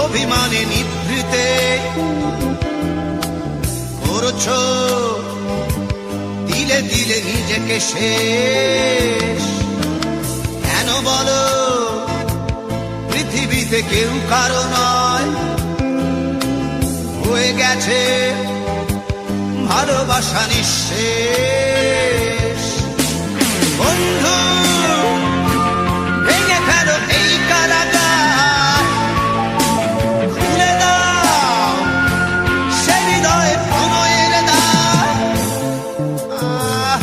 অভিমানে নিভৃতে করছো দিলে দিলে নিজেকে শেষ। কেন বলো পৃথিবীতে কেউ কারো নয়, হয়ে গেছে ভালোবাসা নিঃশেষ। বন্ধু ভেঙে ফেলো এই কারাগার, খুলে দাও সে হৃদয়ে প্রণয়ের দ্বার।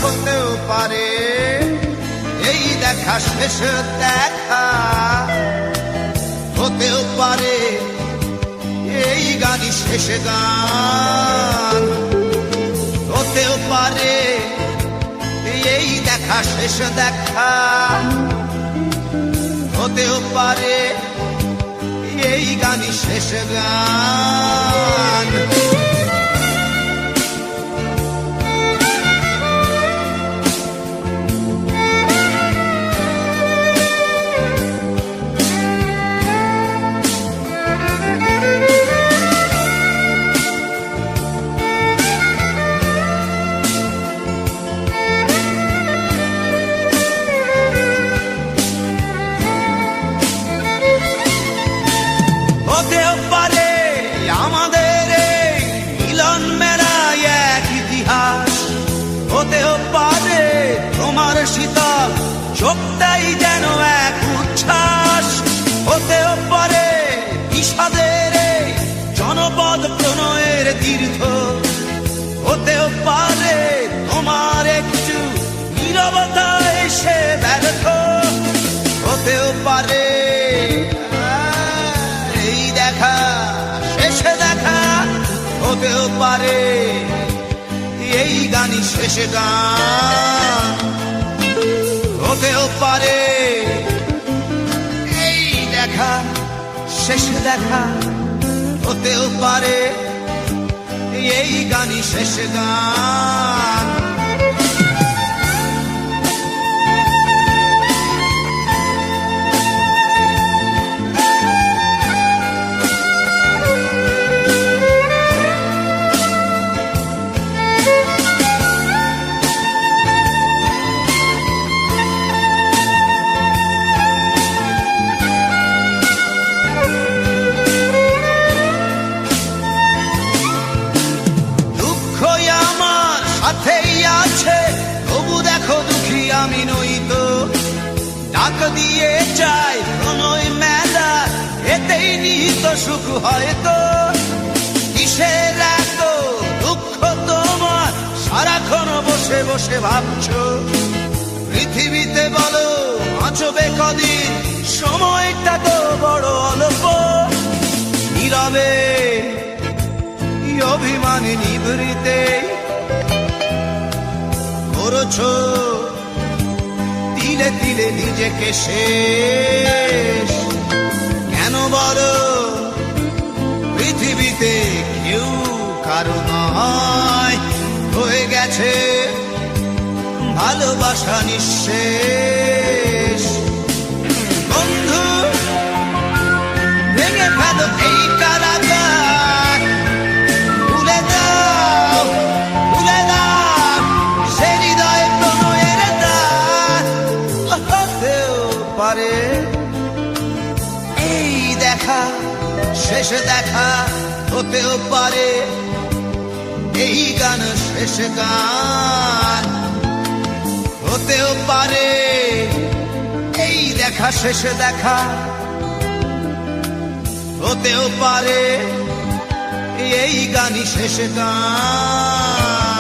হতেও পারে এই দেখা শেষ দেখা, হতেও পারে এই গানই শেষ গান, হতেও পারে এই দেখা শেষ দেখা, হতেও পারে এই গানই শেষ গান। হতেও পারে আমাদের এই মিলন মেলায় এক ইতিহাস, হতেও পারে তোমার শীতল চোখটাই যেন এক উচ্ছ্বাস, হতেও পারে বিষাদের এই জনপদ প্রণয়ের তীর্থ, হতেও পারে তোমার একটু নীরবতা এসে ব্যর্থ, হতেও পারে দেখা শেষে দেখা, হতেও পারে এই গানই শেষ গান, হতেও পারে এই দেখা শেষে দেখা, হতেও পারে এই গানই শেষ গান। সাথেই আছে তবু দেখো দুঃখী আমি নই তো, ডাক দিয়ে চাই প্রণয় মেলা, এতেই নিহিত সুখ হয়তো। কিসের এত দুঃখ তোমার সারাক্ষণ বসে বসে ভাবছো, পৃথিবীতে বলো বাঁচবে কদিন, সময়টা তো বড় অল্প। নীরবে অভিমানে নিভৃতে করছো দিলে দিলে নিজেকে শেষ। কেন বলো পৃথিবীতে কেউ কারো নয়, হয়ে গেছে ভালোবাসা নিঃশেষ। বন্ধু ভেঙে ফেলো এই কারাগার, ভুলে দাও ভুলে দাও সে হৃদয়ে প্রণয়ের দ্বার। হতেও পারে এই দেখা শেষ দেখা, হতেও পারে এই গান শেষ গান, হতেও পারে এই দেখা শেষ দেখা, হতেও পারে এই গানই শেষ গান।